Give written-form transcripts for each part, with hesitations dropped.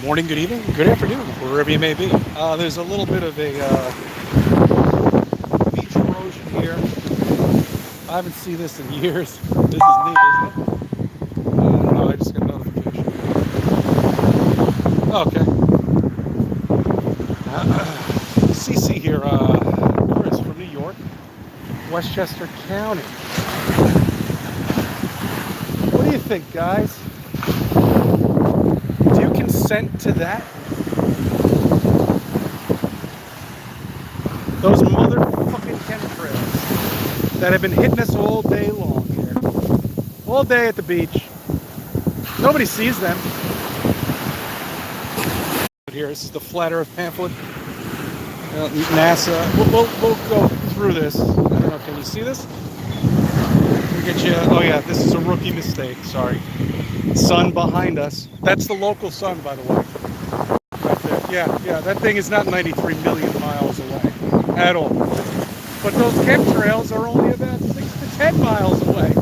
morning, good evening, good afternoon, wherever you may be. There's a little bit of a beach erosion here. I haven't seen this in years. This is neat, isn't it? No, I just got a notification. Okay. CC here, Chris from New York, Westchester County. What do you think, guys? Do you consent to that? Those motherfucking chemtrails that have been hitting us all day long here. All day at the beach. Nobody sees them. Here, this is the flat earth pamphlet. NASA. We'll go through this. I don't know, can you see this? We'll get you. Oh yeah, this is a rookie mistake. Sorry. Sun behind us. That's the local sun, by the way. Right there. Yeah, that thing is not 93 million miles away at all. But those chemtrails are only about 6 to 10 miles away.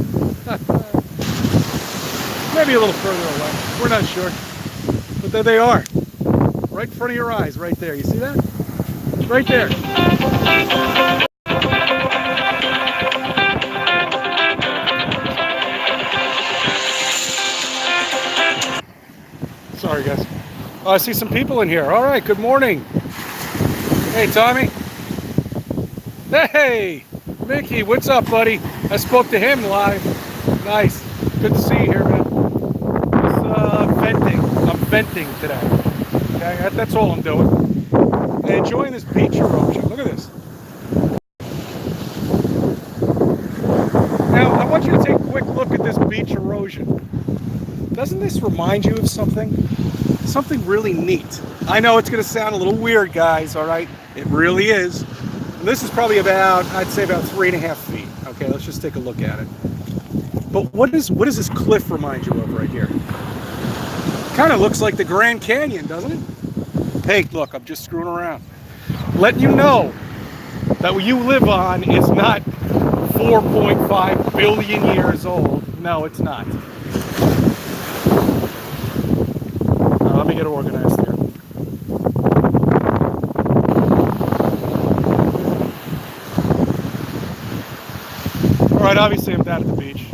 Maybe a little further away. We're not sure. But there they are. Right in front of your eyes, right there. You see that? Right there. Sorry, guys. Oh, I see some people in here. All right, good morning. Hey, Tommy. Hey, Mickey, what's up, buddy? I spoke to him live. Nice. Good to see you here, man. Just venting. I'm venting today. Okay, that's all I'm doing. And enjoying this beach erosion. Look at this. Now, I want you to take a quick look at this beach erosion. Doesn't this remind you of something? Something really neat. I know it's going to sound a little weird, guys, all right? It really is. And this is probably about, I'd say about 3.5 feet. Okay, let's just take a look at it. But what does this cliff remind you of right here? Kind of looks like the Grand Canyon, doesn't it? Hey, look, I'm just screwing around. Letting you know that what you live on is not 4.5 billion years old. No, it's not. Let me get organized here. All right, obviously I'm down at the beach.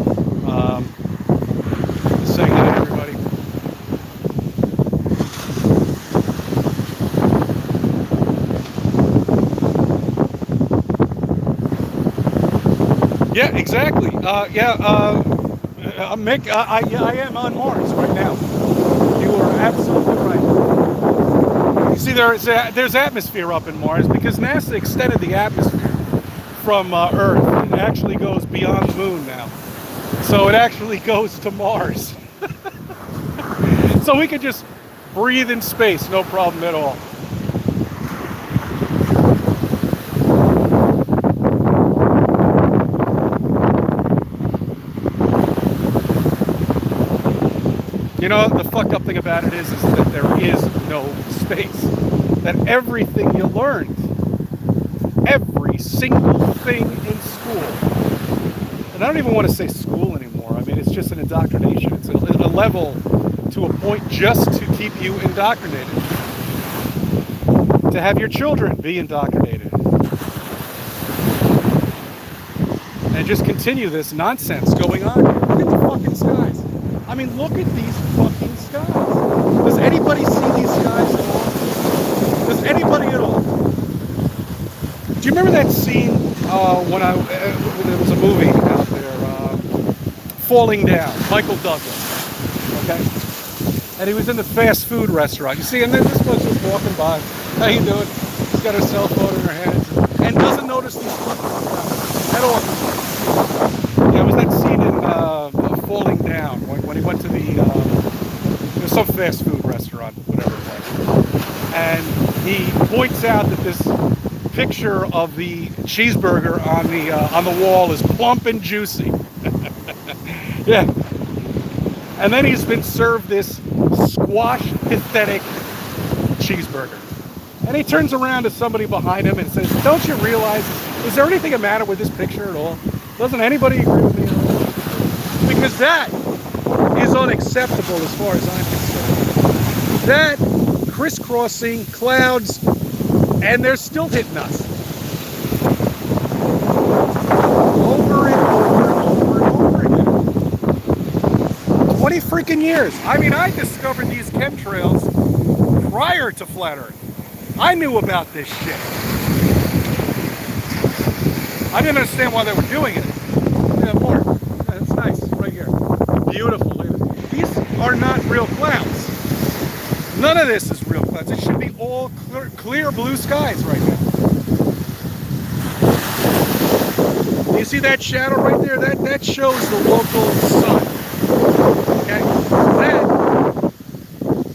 Just saying hi to everybody. Yeah, exactly. Mick, I am on Mars right now. You are absolutely right. You see, there's atmosphere up in Mars because NASA extended the atmosphere from Earth. It actually goes beyond the moon now. So it actually goes to Mars. So we could just breathe in space, no problem at all. You know, the fucked up thing about it is that there is no space. That everything you learned, every single thing in school, and I don't even want to say school anymore. I mean, it's just an indoctrination. It's a level to a point just to keep you indoctrinated. To have your children be indoctrinated. And just continue this nonsense going on. Look at the fucking skies. I mean, look at these fucking skies. Does anybody see these skies at all? Does anybody at all? Do you remember that scene when there was a movie out there, Falling Down, Michael Douglas, okay? And he was in the fast food restaurant. You see, and then this was just walking by. How you doing? She's got her cell phone in her hands and doesn't notice these fucking skies at all. Yeah, it was that scene in Falling Down when he went to some fast food restaurant, whatever it was, and he points out that this picture of the cheeseburger on the wall is plump and juicy. Yeah, and then he's been served this squash pathetic cheeseburger, and he turns around to somebody behind him and says, "Don't you realize? Is there anything the matter with this picture at all? Doesn't anybody agree with me at all?" Because that is unacceptable as far as I'm concerned. That crisscrossing clouds, and they're still hitting us. Over and over and over and over again. 20 freaking years. I mean, I discovered these chemtrails prior to Flat Earth. I knew about this shit. I didn't understand why they were doing it. Yeah, more. Yeah, that's nice, right here. Beautiful. These are not real clouds. None of this is real clouds. It should be all clear blue skies right now. You see that shadow right there? That shows the local sun. Okay?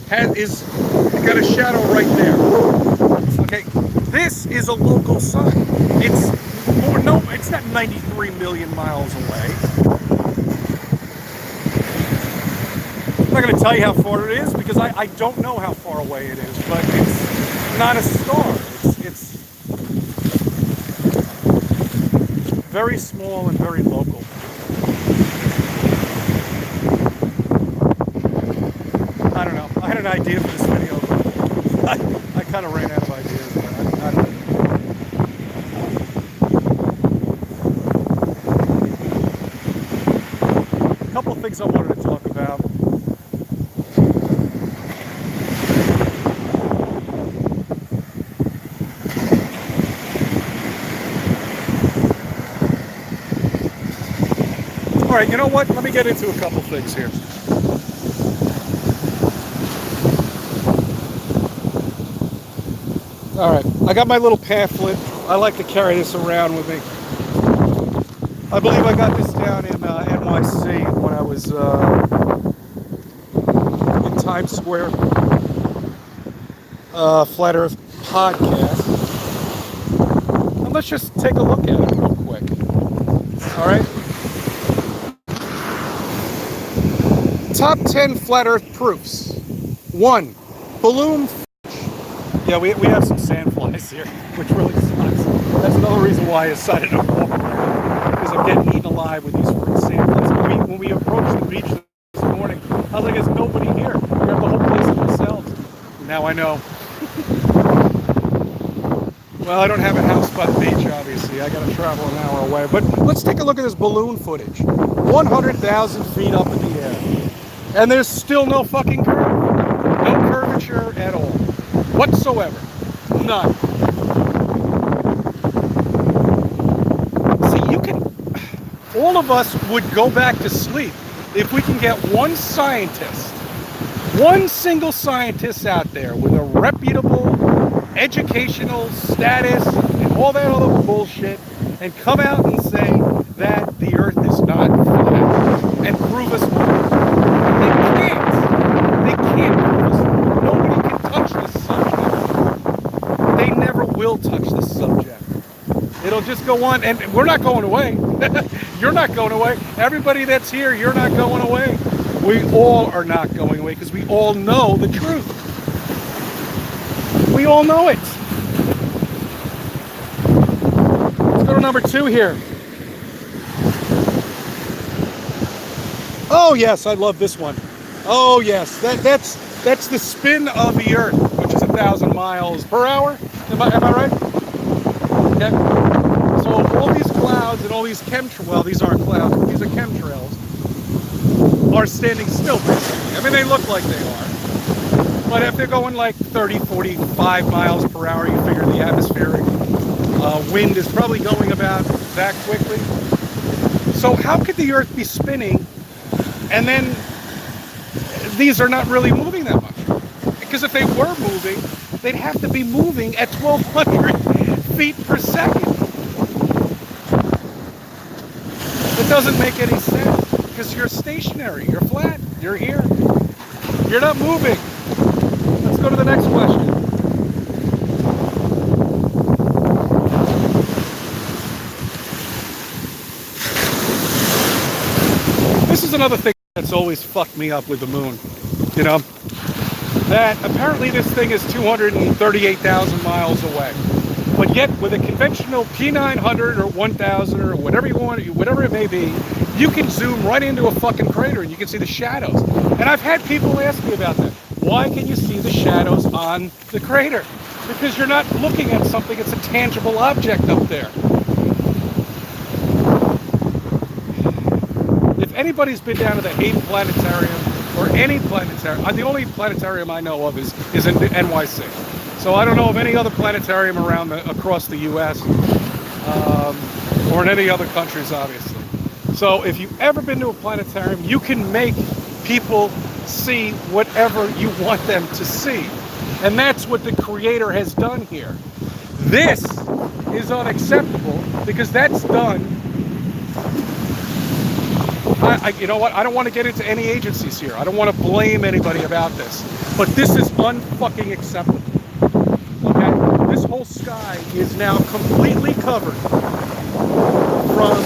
That is got a shadow right there. Okay? This is a local sun. It's more, no, it's not 93 million miles away. I'm not going to tell you how far it is because I don't know how far away it is, but it's not a star. It's very small and very local. I don't know. I had an idea for this video, but I kind of ran out of ideas. But I don't know. A couple of things I wanted to talk about. All right, you know what? Let me get into a couple things here. All right, I got my little pamphlet. I like to carry this around with me. I believe I got this down in NYC when I was in Times Square. Flat Earth podcast. And let's just take a look at it real quick. All right. Top 10 Flat Earth proofs. 1. Balloon. Yeah, we have some sandflies here, which really sucks. That's another reason why I decided to walk around, because I'm getting eaten alive with these freaking sandflies. When we approached the beach this morning, I was like, there's nobody here. We have the whole place to themselves. Now I know. Well, I don't have a house by the beach, obviously. I got to travel an hour away. But let's take a look at this balloon footage. 100,000 feet up in the air. And there's still no fucking curve. No curvature at all. Whatsoever. None. See, you can... All of us would go back to sleep if we can get one scientist, one single scientist out there with a reputable educational status and all that other bullshit and come out and say that the Earth is not flat and prove us wrong. They can't. They can't prove us wrong. Nobody can touch this subject. They never will touch this subject. It'll just go on, and we're not going away. You're not going away. Everybody that's here, you're not going away. We all are not going away because we all know the truth. We all know it. Let's go to number 2 here. Oh yes, I love this one. Oh yes, that's the spin of the Earth, which is 1,000 miles per hour. Am I right? Okay. So all these clouds and all these chemtrails, well, these aren't clouds, but these are chemtrails, are standing still basically. I mean, they look like they are. But if they're going like 30, 45 miles per hour, you figure the atmospheric wind is probably going about that quickly. So how could the Earth be spinning and then these are not really moving that much? Because if they were moving, they'd have to be moving at 1,200 feet per second. It doesn't make any sense because you're stationary, you're flat, you're here. You're not moving. Let's go to the next question. This is another thing that's always fucked me up with the moon. You know, that apparently this thing is 238,000 miles away. But yet, with a conventional P900 or 1000 or whatever you want, whatever it may be, you can zoom right into a fucking crater and you can see the shadows. And I've had people ask me about that. Why can you see the shadows on the crater? Because you're not looking at something, it's a tangible object up there. If anybody's been down to the Hayden Planetarium or any planetarium, the only planetarium I know of is in NYC. So I don't know of any other planetarium across the U.S. Or in any other countries, obviously. So if you've ever been to a planetarium, you can make people see whatever you want them to see. And that's what the Creator has done here. This is unacceptable because that's done. You know what? I don't want to get into any agencies here. I don't want to blame anybody about this. But this is unfucking acceptable. Okay? This whole sky is now completely covered from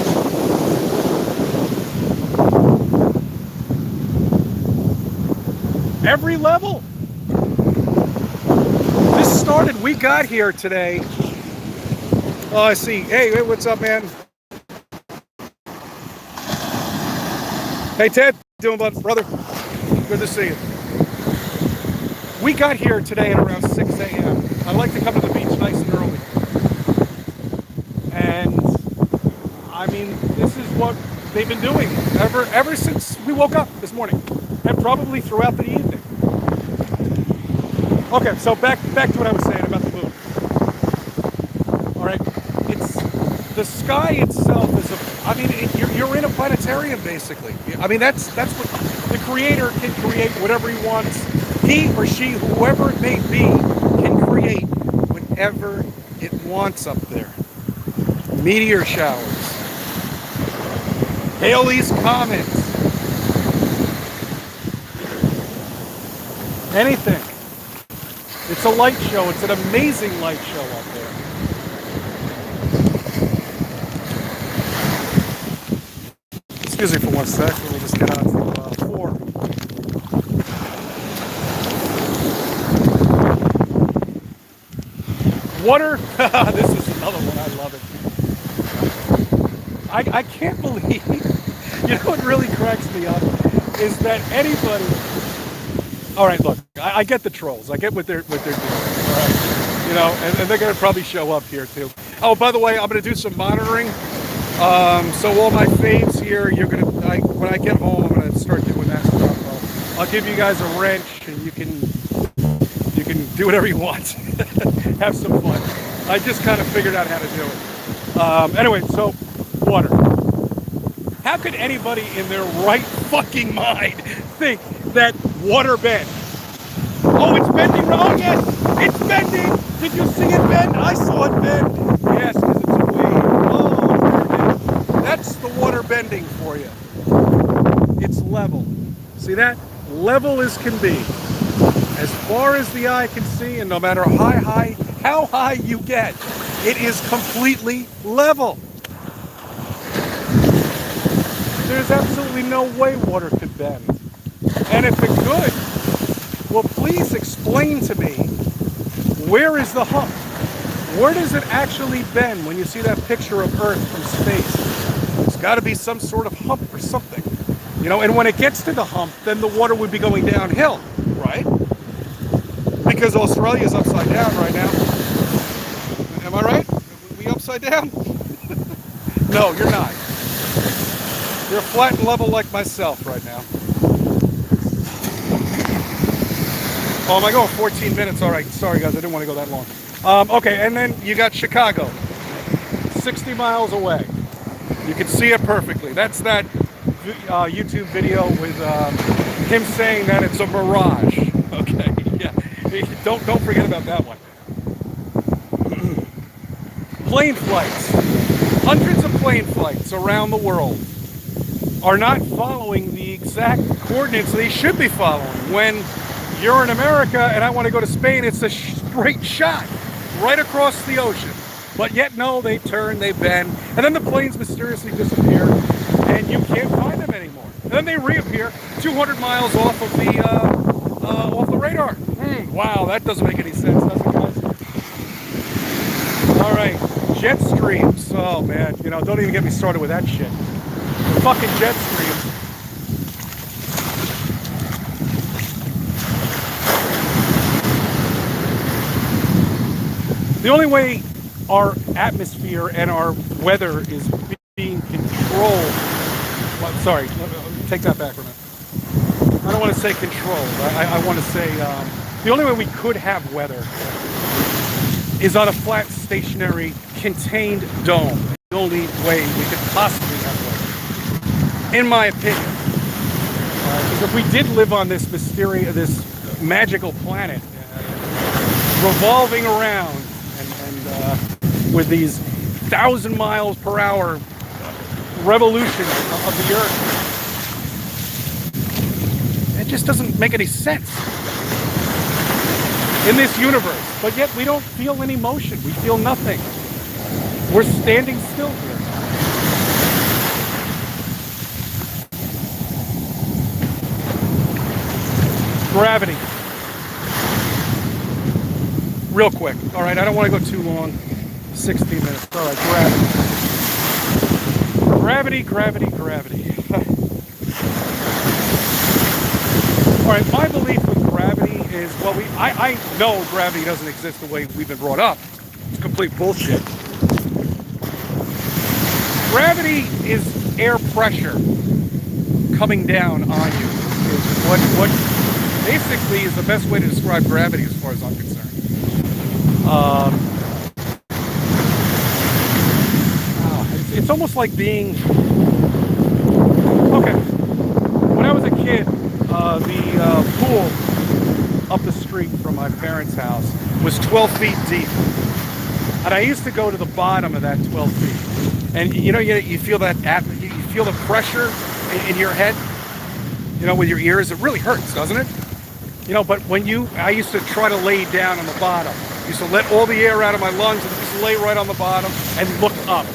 every level. This started, we got here today. Oh, I see. Hey, what's up, man? Hey, Ted. How you doing, brother? Good to see you. We got here today at around 6 a.m. I like to come to the beach nice and early. And, I mean, this is what they've been doing ever since we woke up this morning. And probably throughout the evening. Okay, so back to what I was saying about the moon. All right, the sky itself is you're in a planetarium basically. I mean that's what the Creator can create whatever he wants. He or she, whoever it may be, can create whatever it wants up there. Meteor showers, Halley's comets, anything. It's a light show. It's an amazing light show up there. Excuse me for 1 sec. We'll just get on to 4. Water. This is another one. I love it. I can't believe. You know what really cracks me up is that anybody. All right, look, I get the trolls. I get what they're doing. All right? You know, and they're going to probably show up here too. Oh, by the way, I'm going to do some monitoring. So all my faves here, when I get home, I'm going to start doing that stuff. I'll give you guys a wrench, and you can do whatever you want. Have some fun. I just kind of figured out how to do it. Anyway, so water. How could anybody in their right fucking mind think that water bends? Oh, it's bending. Oh, yes, it's bending. Did you see it bend? I saw it bend. Yes, because it's a wave. Oh, there it is. That's the water bending for you. It's level. See that? Level as can be. As far as the eye can see, and no matter how high you get, it is completely level. There's absolutely no way water could bend. And if it could, well, please explain to me, where is the hump? Where does it actually bend when you see that picture of Earth from space? There's got to be some sort of hump or something. You know, and when it gets to the hump, then the water would be going downhill, right? Because Australia's upside down right now. Am I right? Are we upside down? No, you're not. You're flat and level like myself right now. Oh, am I going 14 minutes? All right, sorry guys, I didn't want to go that long. Okay, and then you got Chicago, 60 miles away. You can see it perfectly. That's that YouTube video with him saying that it's a mirage. Okay, yeah, don't forget about that one. Plane flights, hundreds of plane flights around the world are not following the exact coordinates they should be following. When you're in America and I want to go to Spain, it's a straight shot right across the ocean. But yet, no, they turn, they bend, and then the planes mysteriously disappear, and you can't find them anymore. And then they reappear 200 miles off of the radar. Wow, that doesn't make any sense, does it, guys? All right, jet streams. Oh man, you know, don't even get me started with that shit. Fucking jet streams. The only way our atmosphere and our weather is being controlled. Well, sorry, take that back for a minute. I don't want to say controlled. I want to say the only way we could have weather is on a flat, stationary, contained dome. The only way we could possibly have weather, in my opinion. Because if we did live on this mysterious, this magical planet, revolving around and with these 1,000 miles per hour revolution of the Earth, it just doesn't make any sense in this universe. But yet we don't feel any motion. We feel nothing. We're standing still here. Gravity. Real quick. All right, I don't want to go too long. 16 minutes. All right, gravity. Gravity. All right, my belief with gravity is, well, I know gravity doesn't exist the way we've been brought up. It's complete bullshit. Gravity is air pressure coming down on you. Is what basically is the best way to describe gravity as far as I'm concerned. It's almost like being... Okay. When I was a kid, the pool up the street from my parents' house was 12 feet deep. And I used to go to the bottom of that 12 feet. And you know, you feel that, you feel the pressure in your head, you know, with your ears. It really hurts, doesn't it? You know, but when I used to try to lay down on the bottom. I used to let all the air out of my lungs and just lay right on the bottom and look up.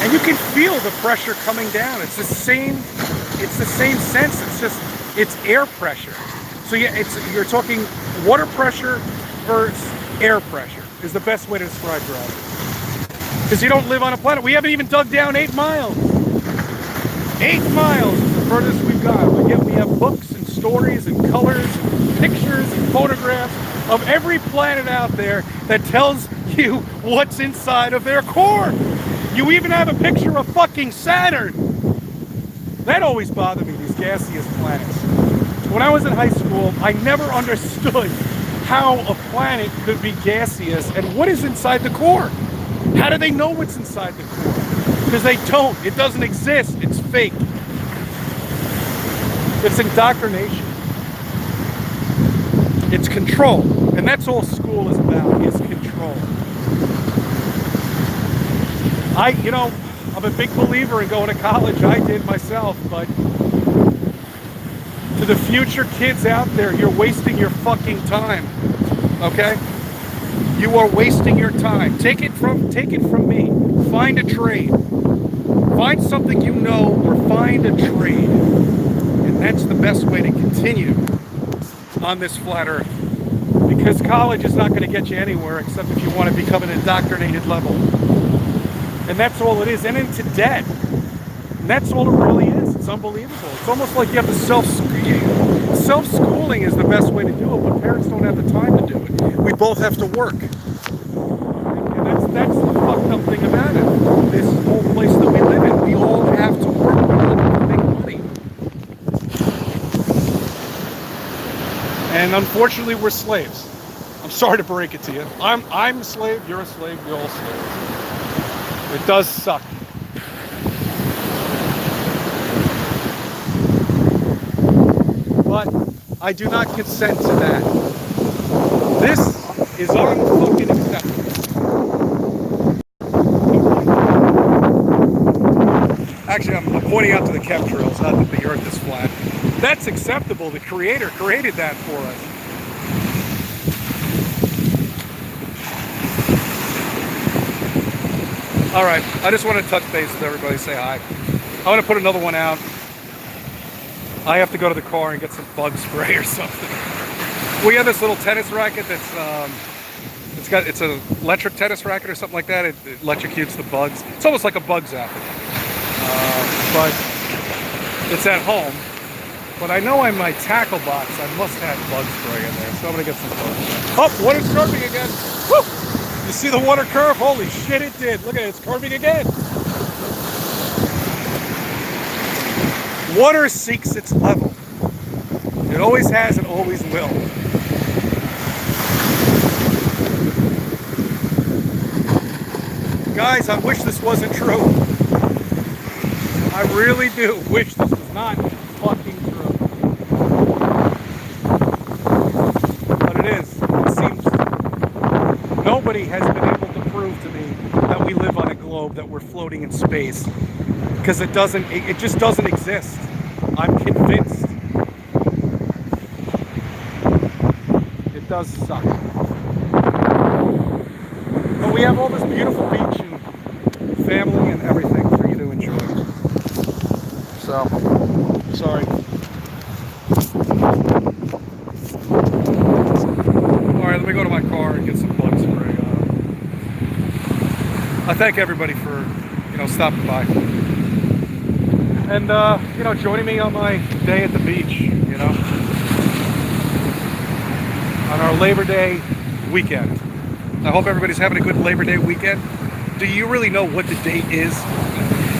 And you can feel the pressure coming down. It's the same sense. It's air pressure. So yeah, you're talking water pressure versus air pressure is the best way to describe gravity. Because you don't live on a planet. We haven't even dug down 8 miles. 8 miles is the furthest we've gone. But yet we have books and stories and colors and pictures and photographs of every planet out there that tells you what's inside of their core. You even have a picture of fucking Saturn. That always bothered me, these gaseous planets. When I was in high school, I never understood how a planet could be gaseous and what is inside the core. How do they know what's inside the core? Because they don't. It doesn't exist. It's fake. It's indoctrination. It's control. And that's all school is about, is control. I'm a big believer in going to college. I did myself, but to the future kids out there, you're wasting your fucking time. Okay? You are wasting your time. Take it from me. Find a trade. Find something you know, or find a trade. And that's the best way to continue on this flat earth. Because college is not going to get you anywhere except if you want to become an indoctrinated level. And that's all it is. And into debt. And that's all it really is. It's unbelievable. It's almost like you have to self-schooling is the best way to do it, but parents don't have the time to do it. We both have to work. And that's the fucked up thing about it. This whole place that we live in, we all have to work to make money. And unfortunately, we're slaves. I'm sorry to break it to you. I'm a slave, you're a slave, we're all slaves. It does suck. But I do not consent to that. This is unfucking acceptable. Actually, I'm pointing out to the chemtrails, not that the earth is flat. That's acceptable. The Creator created that for us. All right, I just want to touch base with everybody, say hi. I want to put another one out. I have to go to the car and get some bug spray or something. We have this little tennis racket that's it's an electric tennis racket or something like that. It electrocutes the bugs. It's almost like a bug zapper. But it's at home. But I know in my tackle box I must have bug spray in there, so I'm gonna get some bug spray. Oh, water's curving again. Woo! You see the water curve? Holy shit, it did. Look at it, it's curving again. Water seeks its level. It always has and always will. Guys, I wish this wasn't true. I really do wish this was not fucking true. But it is. It seems nobody has been able to prove to me that we live on a globe, that we're floating in space. Because it just doesn't exist. I'm convinced. It does suck. But we have all this beautiful beach and family and everything for you to enjoy. So, sorry. Alright, let me go to my car and get some bug spray. I thank everybody for, stopping by. And, joining me on my day at the beach, on our Labor Day weekend. I hope everybody's having a good Labor Day weekend. Do you really know what the date is?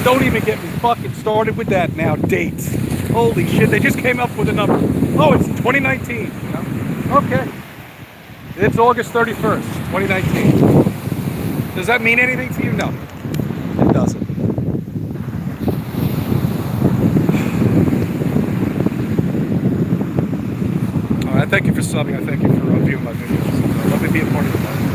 Don't even get me fucking started with that now. Dates. Holy shit, they just came up with a number. Oh, it's 2019. Okay. It's August 31st, 2019. Does that mean anything to you? No. It doesn't. I thank you for subbing. I thank you for viewing my videos. Let me be a part of the life.